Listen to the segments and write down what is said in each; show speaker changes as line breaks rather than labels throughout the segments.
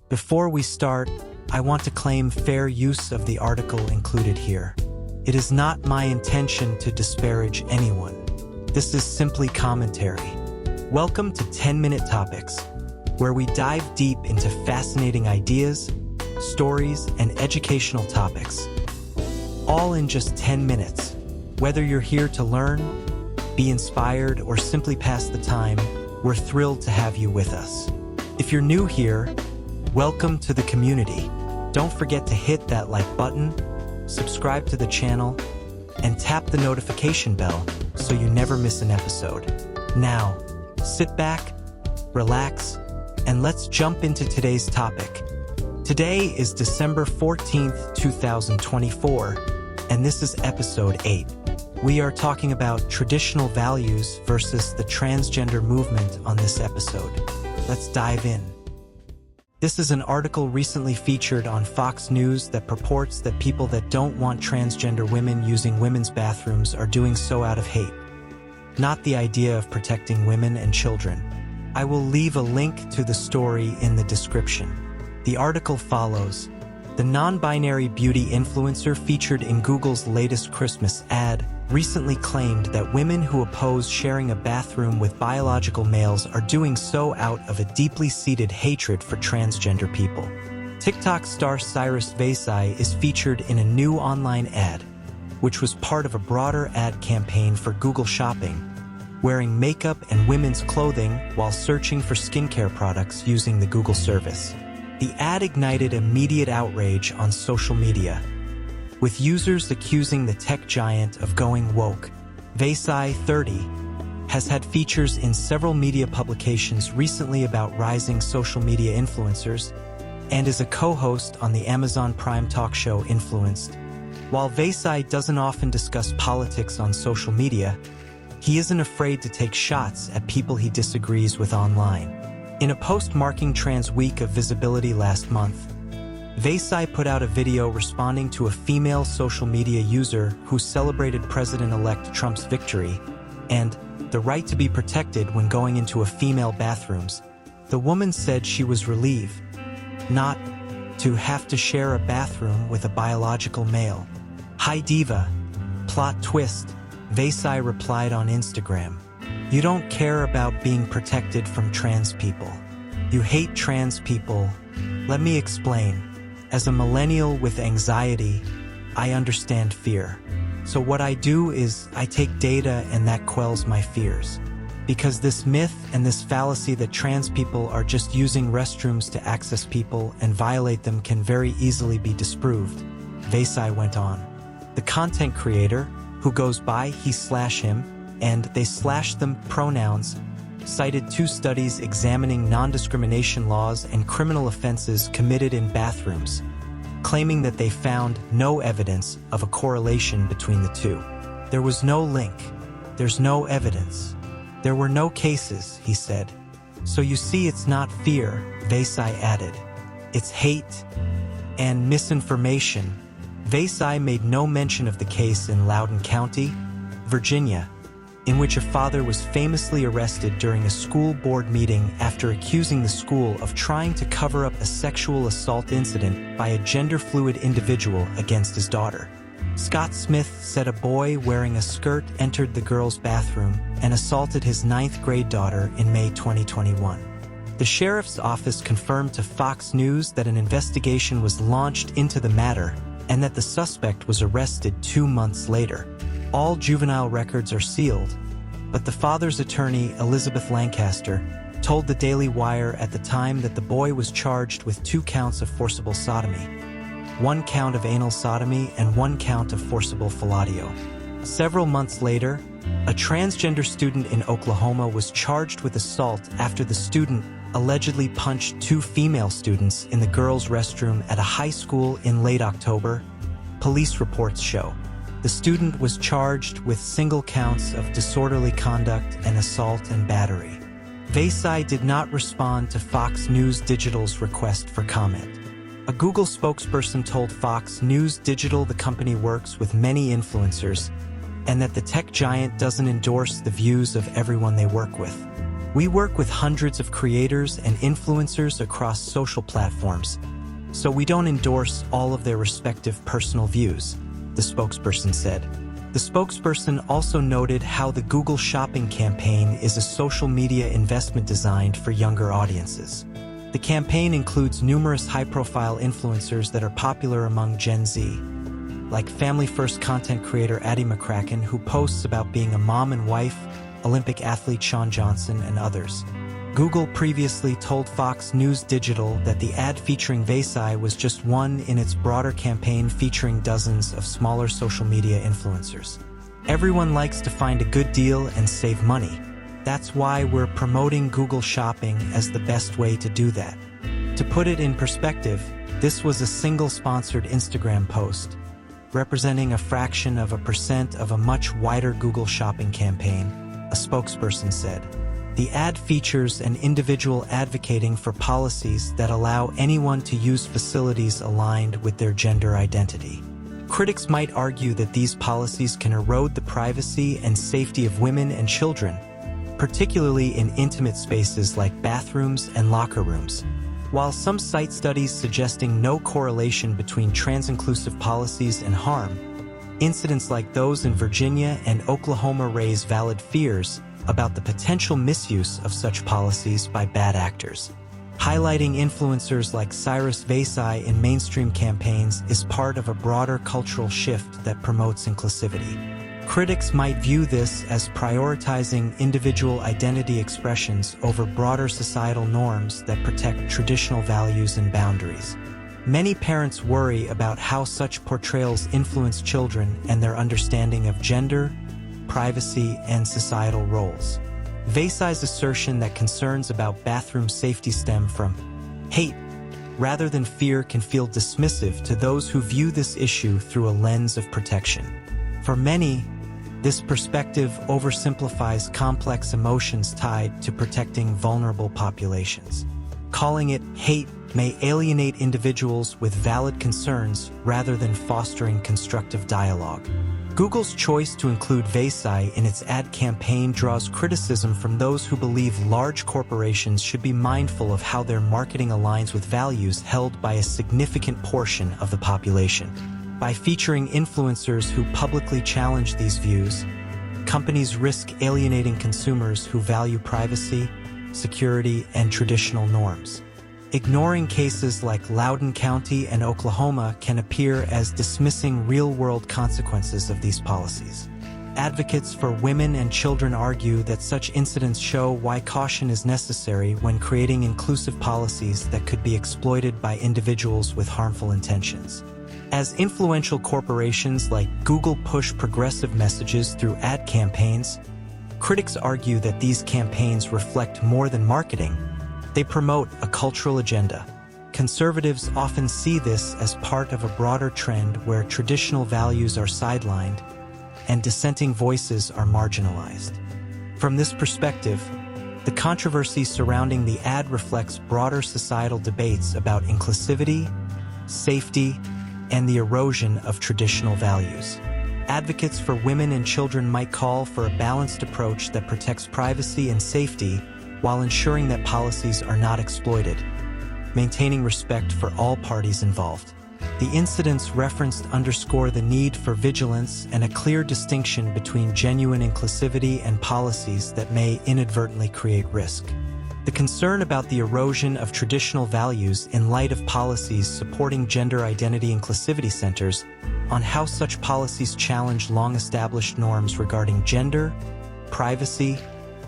Before we start, I want to claim fair use of the article included here. It is not my intention to disparage anyone. This is simply commentary. Welcome to 10-Minute Topics, where we dive deep into fascinating ideas, stories, and educational topics, all in just 10 minutes. Whether you're here to learn, be inspired, or simply pass the time, we're thrilled to have you with us. If you're new here, welcome to the community. Don't forget to hit that like button, subscribe to the channel, and tap the notification bell so you never miss an episode. Now, sit back, relax, and let's jump into today's topic. Today is December 14th, 2024, and this is episode 8. We are talking about traditional values versus the transgender movement on this episode. Let's dive in. This is an article recently featured on Fox News that purports that people that don't want transgender women using women's bathrooms are doing so out of hate, not the idea of protecting women and children. I will leave a link to the story in the description. The article follows. The non-binary beauty influencer featured in Google's latest Christmas ad recently claimed that women who oppose sharing a bathroom with biological males are doing so out of a deeply seated hatred for transgender people. TikTok star Cyrus Vasai is featured in a new online ad, which was part of a broader ad campaign for Google Shopping, wearing makeup and women's clothing while searching for skincare products using the Google service. The ad ignited immediate outrage on social media, with users accusing the tech giant of going woke. Vasai, 30, has had features in several media publications recently about rising social media influencers and is a co-host on the Amazon Prime talk show Influenced. While Vasai doesn't often discuss politics on social media, he isn't afraid to take shots at people he disagrees with online. In a post marking Trans Week of Visibility last month, Vasai put out a video responding to a female social media user who celebrated President-elect Trump's victory and the right to be protected when going into a female bathrooms. The woman said she was relieved not to have to share a bathroom with a biological male. Hi diva. Plot twist. Vasai replied on Instagram. You don't care about being protected from trans people. You hate trans people. Let me explain. As a millennial with anxiety, I understand fear. So what I do is I take data and that quells my fears. Because this myth and this fallacy that trans people are just using restrooms to access people and violate them can very easily be disproved, Vasai went on. The content creator, who goes by he/him, and they/them pronouns, cited 2 studies examining non-discrimination laws and criminal offenses committed in bathrooms, claiming that they found no evidence of a correlation between the two. There was no link. There's no evidence. There were no cases, he said. So you see, it's not fear, Vasai added. It's hate and misinformation. Vasai made no mention of the case in Loudoun County, Virginia, in which a father was famously arrested during a school board meeting after accusing the school of trying to cover up a sexual assault incident by a gender-fluid individual against his daughter. Scott Smith said a boy wearing a skirt entered the girls' bathroom and assaulted his 9th-grade daughter in May 2021. The sheriff's office confirmed to Fox News that an investigation was launched into the matter and that the suspect was arrested 2 months later. All juvenile records are sealed, but the father's attorney, Elizabeth Lancaster, told the Daily Wire at the time that the boy was charged with 2 counts of forcible sodomy, 1 count of anal sodomy and 1 count of forcible fellatio. Several months later, a transgender student in Oklahoma was charged with assault after the student allegedly punched 2 female students in the girls' restroom at a high school in late October, police reports show. The student was charged with single counts of disorderly conduct and assault and battery. Vasai did not respond to Fox News Digital's request for comment. A Google spokesperson told Fox News Digital the company works with many influencers and that the tech giant doesn't endorse the views of everyone they work with. We work with hundreds of creators and influencers across social platforms, so we don't endorse all of their respective personal views, the spokesperson said. The spokesperson also noted how the Google Shopping campaign is a social media investment designed for younger audiences. The campaign includes numerous high-profile influencers that are popular among Gen Z, like family-first content creator Addie McCracken, who posts about being a mom and wife, Olympic athlete Shawn Johnson, and others. Google previously told Fox News Digital that the ad featuring Vesai was just one in its broader campaign featuring dozens of smaller social media influencers. Everyone likes to find a good deal and save money. That's why we're promoting Google Shopping as the best way to do that. To put it in perspective, this was a single sponsored Instagram post, representing a fraction of a percent of a much wider Google Shopping campaign, a spokesperson said. The ad features an individual advocating for policies that allow anyone to use facilities aligned with their gender identity. Critics might argue that these policies can erode the privacy and safety of women and children, particularly in intimate spaces like bathrooms and locker rooms. While some cite studies suggesting no correlation between trans-inclusive policies and harm, incidents like those in Virginia and Oklahoma raise valid fears about the potential misuse of such policies by bad actors. Highlighting influencers like Cyrus Vesai in mainstream campaigns is part of a broader cultural shift that promotes inclusivity. Critics might view this as prioritizing individual identity expressions over broader societal norms that protect traditional values and boundaries. Many parents worry about how such portrayals influence children and their understanding of gender, privacy, and societal roles. Vesai's assertion that concerns about bathroom safety stem from hate rather than fear can feel dismissive to those who view this issue through a lens of protection. For many, this perspective oversimplifies complex emotions tied to protecting vulnerable populations. Calling it hate may alienate individuals with valid concerns rather than fostering constructive dialogue. Google's choice to include Vesai in its ad campaign draws criticism from those who believe large corporations should be mindful of how their marketing aligns with values held by a significant portion of the population. By featuring influencers who publicly challenge these views, companies risk alienating consumers who value privacy, security, and traditional norms. Ignoring cases like Loudoun County and Oklahoma can appear as dismissing real-world consequences of these policies. Advocates for women and children argue that such incidents show why caution is necessary when creating inclusive policies that could be exploited by individuals with harmful intentions. As influential corporations like Google push progressive messages through ad campaigns, critics argue that these campaigns reflect more than marketing. They promote a cultural agenda. Conservatives often see this as part of a broader trend where traditional values are sidelined and dissenting voices are marginalized. From this perspective, the controversy surrounding the ad reflects broader societal debates about inclusivity, safety, and the erosion of traditional values. Advocates for women and children might call for a balanced approach that protects privacy and safety while ensuring that policies are not exploited, maintaining respect for all parties involved. The incidents referenced underscore the need for vigilance and a clear distinction between genuine inclusivity and policies that may inadvertently create risk. The concern about the erosion of traditional values in light of policies supporting gender identity inclusivity centers on how such policies challenge long-established norms regarding gender, privacy,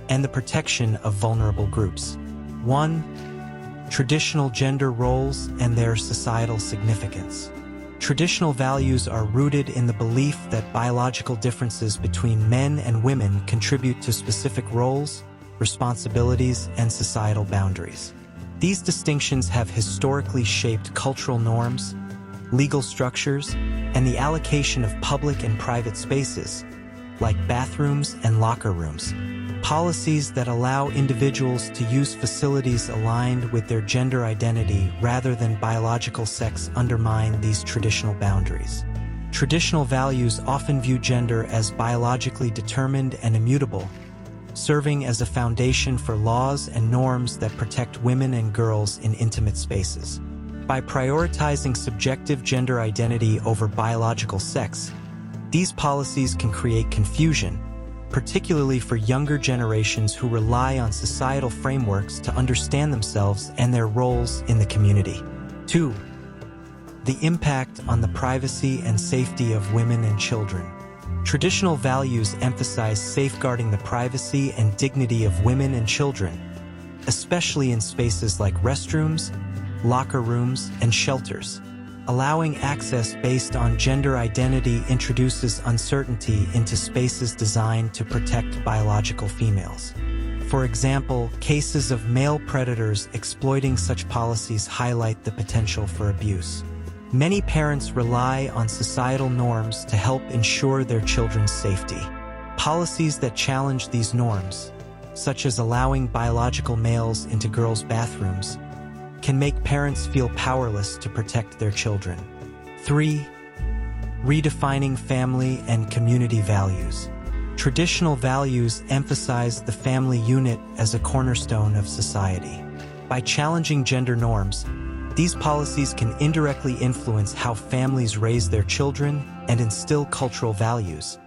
and the protection of vulnerable groups. 1. Traditional gender roles and their societal significance. Traditional values are rooted in the belief that biological differences between men and women contribute to specific roles, responsibilities, and societal boundaries. These distinctions have historically shaped cultural norms, legal structures, and the allocation of public and private spaces, like bathrooms and locker rooms. Policies that allow individuals to use facilities aligned with their gender identity rather than biological sex undermine these traditional boundaries. Traditional values often view gender as biologically determined and immutable, serving as a foundation for laws and norms that protect women and girls in intimate spaces. By prioritizing subjective gender identity over biological sex, these policies can create confusion, particularly for younger generations who rely on societal frameworks to understand themselves and their roles in the community. 2. The impact on the privacy and safety of women and children. Traditional values emphasize safeguarding the privacy and dignity of women and children, especially in spaces like restrooms, locker rooms, and shelters. Allowing access based on gender identity introduces uncertainty into spaces designed to protect biological females. For example, cases of male predators exploiting such policies highlight the potential for abuse. Many parents rely on societal norms to help ensure their children's safety. Policies that challenge these norms, such as allowing biological males into girls' bathrooms, can make parents feel powerless to protect their children. 3. Redefining family and community values. Traditional values emphasize the family unit as a cornerstone of society. By challenging gender norms, these policies can indirectly influence how families raise their children and instill cultural values,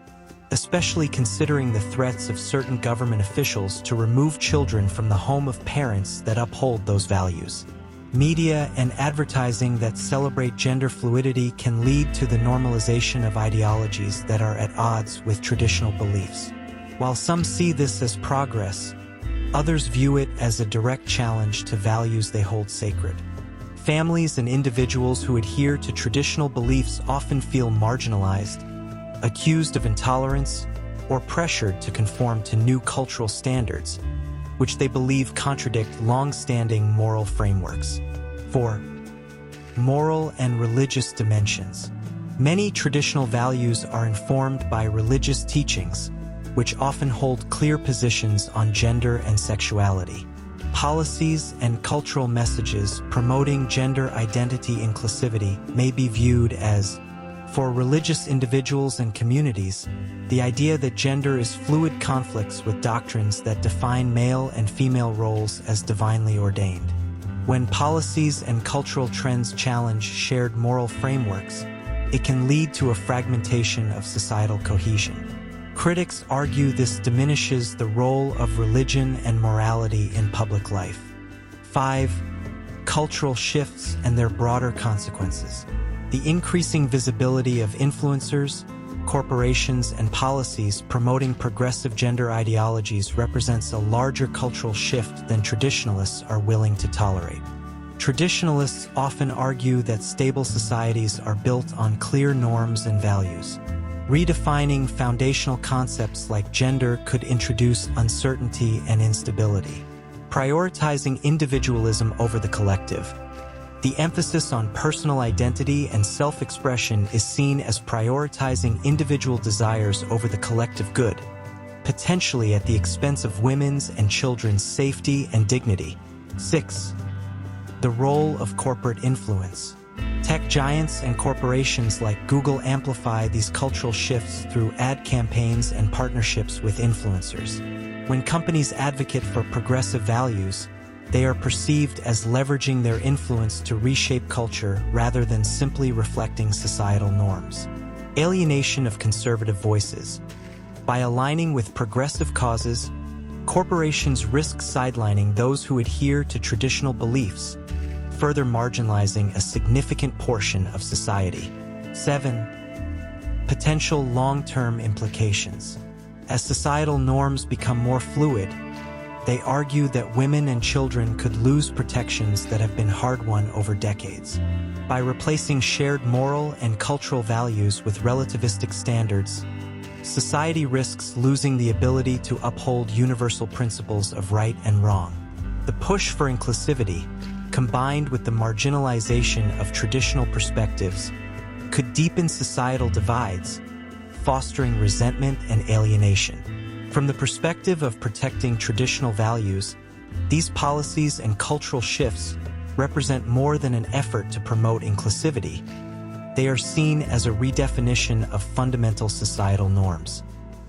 especially considering the threats of certain government officials to remove children from the home of parents that uphold those values. Media and advertising that celebrate gender fluidity can lead to the normalization of ideologies that are at odds with traditional beliefs. While some see this as progress, others view it as a direct challenge to values they hold sacred. Families and individuals who adhere to traditional beliefs often feel marginalized, accused of intolerance, or pressured to conform to new cultural standards, which they believe contradict long-standing moral frameworks. 4. Moral and religious dimensions. Many traditional values are informed by religious teachings, which often hold clear positions on gender and sexuality. Policies and cultural messages promoting gender identity inclusivity may be viewed as, for religious individuals and communities, the idea that gender is fluid conflicts with doctrines that define male and female roles as divinely ordained. When policies and cultural trends challenge shared moral frameworks, it can lead to a fragmentation of societal cohesion. Critics argue this diminishes the role of religion and morality in public life. 5. Cultural shifts and their broader consequences. The increasing visibility of influencers, corporations, and policies promoting progressive gender ideologies represents a larger cultural shift than traditionalists are willing to tolerate. Traditionalists often argue that stable societies are built on clear norms and values. Redefining foundational concepts like gender could introduce uncertainty and instability. Prioritizing individualism over the collective. The emphasis on personal identity and self-expression is seen as prioritizing individual desires over the collective good, potentially at the expense of women's and children's safety and dignity. 6. The role of corporate influence. Tech giants and corporations like Google amplify these cultural shifts through ad campaigns and partnerships with influencers. When companies advocate for progressive values, they are perceived as leveraging their influence to reshape culture rather than simply reflecting societal norms. Alienation of conservative voices. By aligning with progressive causes, corporations risk sidelining those who adhere to traditional beliefs, further marginalizing a significant portion of society. 7. Potential long-term implications. As societal norms become more fluid, they argue that women and children could lose protections that have been hard-won over decades. By replacing shared moral and cultural values with relativistic standards, society risks losing the ability to uphold universal principles of right and wrong. The push for inclusivity, combined with the marginalization of traditional perspectives, could deepen societal divides, fostering resentment and alienation. From the perspective of protecting traditional values, these policies and cultural shifts represent more than an effort to promote inclusivity. They are seen as a redefinition of fundamental societal norms.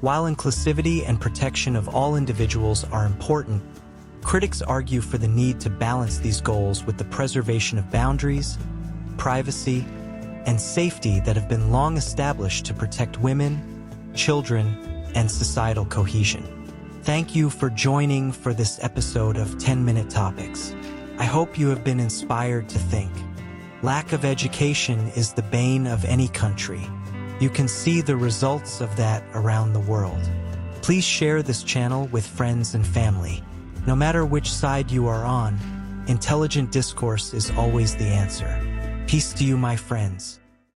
While inclusivity and protection of all individuals are important, critics argue for the need to balance these goals with the preservation of boundaries, privacy, and safety that have been long established to protect women, children, and societal cohesion. Thank you for joining for this episode of 10-Minute Topics. I hope you have been inspired to think. Lack of education is the bane of any country. You can see the results of that around the world. Please share this channel with friends and family. No matter which side you are on, intelligent discourse is always the answer. Peace to you, my friends.